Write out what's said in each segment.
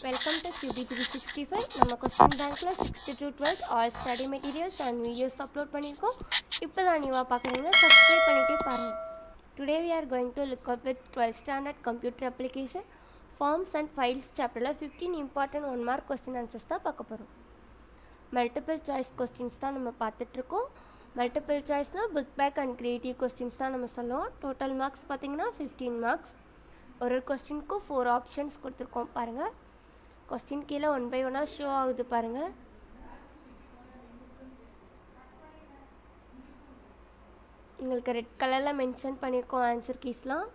Welcome to QB365. நம்ம question பேங்க்ல 6th to 12th all study materials and videos upload பண்ணியிருக்கோம். இப்போ தான் நீவாக பார்க்குறீங்கன்னா சப்ஸ்கிரைப் பண்ணிகிட்டே பாருங்கள். Today we are going to look up with 12th standard computer application forms and files chapterல 15 important 1 mark question answers தான் பார்க்க போகிறோம். மல்டிபிள் சாய்ஸ் கொஸ்டின்ஸ் தான் நம்ம பார்த்துட்ருக்கோம். மல்டிபிள் சாய்ஸ்னால் book back and creative questions தான் நம்ம சொல்லுவோம். டோட்டல் மார்க்ஸ் பார்த்திங்கன்னா 15 மார்க்ஸ். ஒரு கொஸ்டினுக்கும் 4 ஆப்ஷன்ஸ் கொடுத்துருக்கோம் பாருங்கள். கொஸ்டின் கீழே 1 by 1 ஷோ ஆகுது பாருங்கள். உங்களுக்கு ரெட் கலரில் மென்ஷன் பண்ணியிருக்கோம் ஆன்சர் கீஸ்லாம்.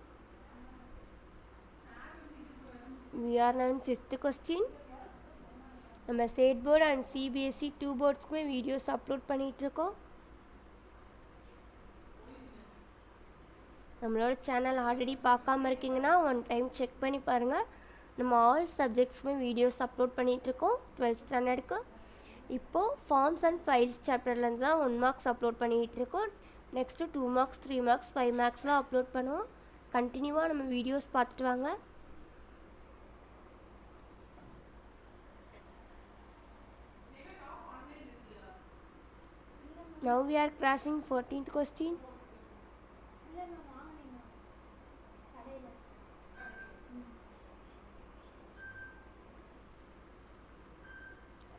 we are now in 5th question. நம்ம ஸ்டேட் போர்டு அண்ட் சிபிஎஸ்சி 2 போர்ட்ஸ்க்குமே வீடியோஸ் அப்லோட் பண்ணிகிட்ருக்கோம். நம்மளோட சேனல் ஆல்ரெடி பார்க்காம இருக்கீங்கன்னா 1 டைம் செக் பண்ணி பாருங்கள். நம்ம ஆல் சப்ஜெக்ட்ஸுமே வீடியோஸ் அப்லோட் பண்ணிகிட்ருக்கோம் 12th ஸ்டாண்டர்டுக்கு. இப்போது ஃபார்ம்ஸ் அண்ட் ஃபைல்ஸ் சாப்டர்லேருந்து தான் 1 மார்க்ஸ் அப்லோட் பண்ணிகிட்ருக்கோம். நெக்ஸ்ட்டு 2 மார்க்ஸ் 3 மார்க்ஸ் 5 மார்க்ஸ்லாம் அப்லோட் பண்ணுவோம். கண்டினியூவாக நம்ம வீடியோஸ் பார்த்துட்டு வாங்க. Now we are crossing 14th question.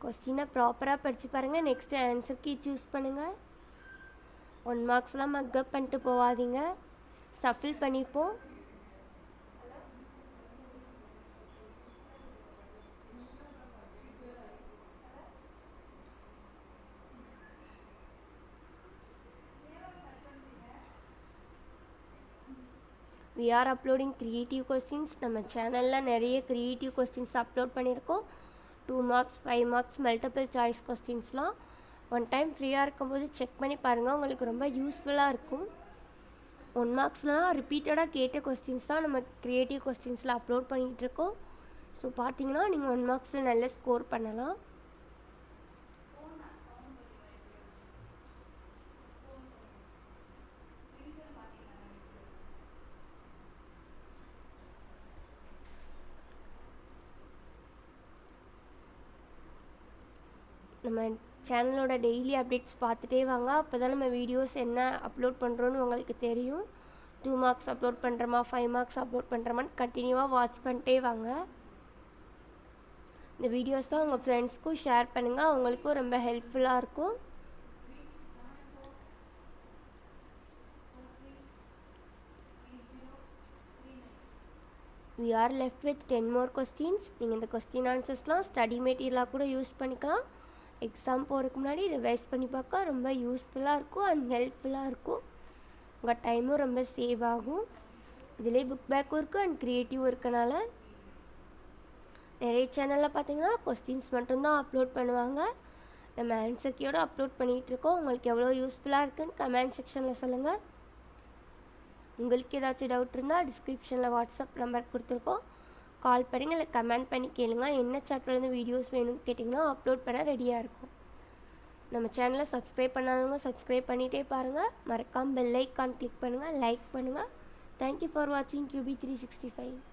கொஸ்டினை ப்ராப்பராக படித்து பாருங்கள். நெக்ஸ்ட்டு ஆன்சர் கீ சூஸ் பண்ணுங்கள். 1 மார்க்ஸ்லாம் மக்கப் பண்ணிட்டு போகாதீங்க. சஃபில் பண்ணிப்போம். we are uploading creative questions. நம்ம சேனலில் நிறைய creative questions அப்லோட் பண்ணியிருக்கோம். 2 மார்க்ஸ் 5 மார்க்ஸ் மல்டிபிள் சாய்ஸ் கொஸ்டின்ஸ்லாம் 1 டைம் ஃப்ரீயாக இருக்கும்போது செக் பண்ணி பாருங்கள். உங்களுக்கு ரொம்ப யூஸ்ஃபுல்லாக இருக்கும். 1 மார்க்ஸ்லாம் ரிப்பீட்டடாக கேட்ட கொஸ்டின்ஸ் தான் நம்ம க்ரியேட்டிவ் கொஸ்டின்ஸில் அப்லோட் பண்ணிகிட்ருக்கோம். ஸோ பார்த்தீங்கன்னா நீங்கள் 1 மார்க்ஸில் நல்ல ஸ்கோர் பண்ணலாம். நம்ம சேனலோட டெய்லி அப்டேட்ஸ் பார்த்துட்டே வாங்க. அப்போ தான் நம்ம வீடியோஸ் என்ன அப்லோட் பண்ணுறோன்னு உங்களுக்கு தெரியும். 2 மார்க்ஸ் அப்லோட் பண்ணுறோமா 5 மார்க்ஸ் அப்லோட் பண்ணுறோமான்னு கண்டினியூவாக வாட்ச் பண்ணிட்டே வாங்க. இந்த வீடியோஸ் தான் உங்கள் ஃப்ரெண்ட்ஸ்க்கும் ஷேர் பண்ணுங்கள். அவங்களுக்கும் ரொம்ப ஹெல்ப்ஃபுல்லாக இருக்கும். we are left with 10 more questions. நீங்கள் இந்த கொஸ்டின் ஆன்சர்ஸ்லாம் ஸ்டடி மெட்டீரியலாக கூட யூஸ் பண்ணிக்கலாம். எக்ஸாம் போகிறதுக்கு முன்னாடி ரிவைஸ் பண்ணி பார்க்க ரொம்ப யூஸ்ஃபுல்லாக இருக்கும் அண்ட் ஹெல்ப்ஃபுல்லாக இருக்கும். உங்கள் டைமும் ரொம்ப சேவ் ஆகும். இதிலே புக் பேக்கும் இருக்குது அண்ட் க்ரியேட்டிவ் இருக்கனால நிறைய சேனலில் பார்த்தீங்கன்னா கொஸ்டின்ஸ் மட்டும்தான் அப்லோட் பண்ணுவாங்க. நம்ம ஆன்சர் கீயோடு அப்லோட் பண்ணிகிட்ருக்கோம். உங்களுக்கு எவ்வளோ யூஸ்ஃபுல்லாக இருக்குன்னு கமெண்ட் செக்ஷனில் சொல்லுங்கள். உங்களுக்கு ஏதாச்சும் டவுட் இருந்தால் டிஸ்கிரிப்ஷனில் வாட்ஸ்அப் நம்பர் கொடுத்துருக்கோம். கால் பண்ணுங்க, இல்லை கமெண்ட் பண்ணி கேளுங்க. என்ன சாப்டர்லேருந்து வீடியோஸ் வேணும்னு கேட்டிங்கன்னா அப்லோட் பண்ண ரெடியாக இருக்கும். நம்ம சேனலை சப்ஸ்கிரைப் பண்ணாதவங்க சப்ஸ்கிரைப் பண்ணிகிட்டே பாருங்கள். மறக்காமல் பெல் ஐக்கான் கிளிக் பண்ணுங்கள், லைக் பண்ணுங்கள். தேங்க்யூ ஃபார் வாட்சிங் QB365.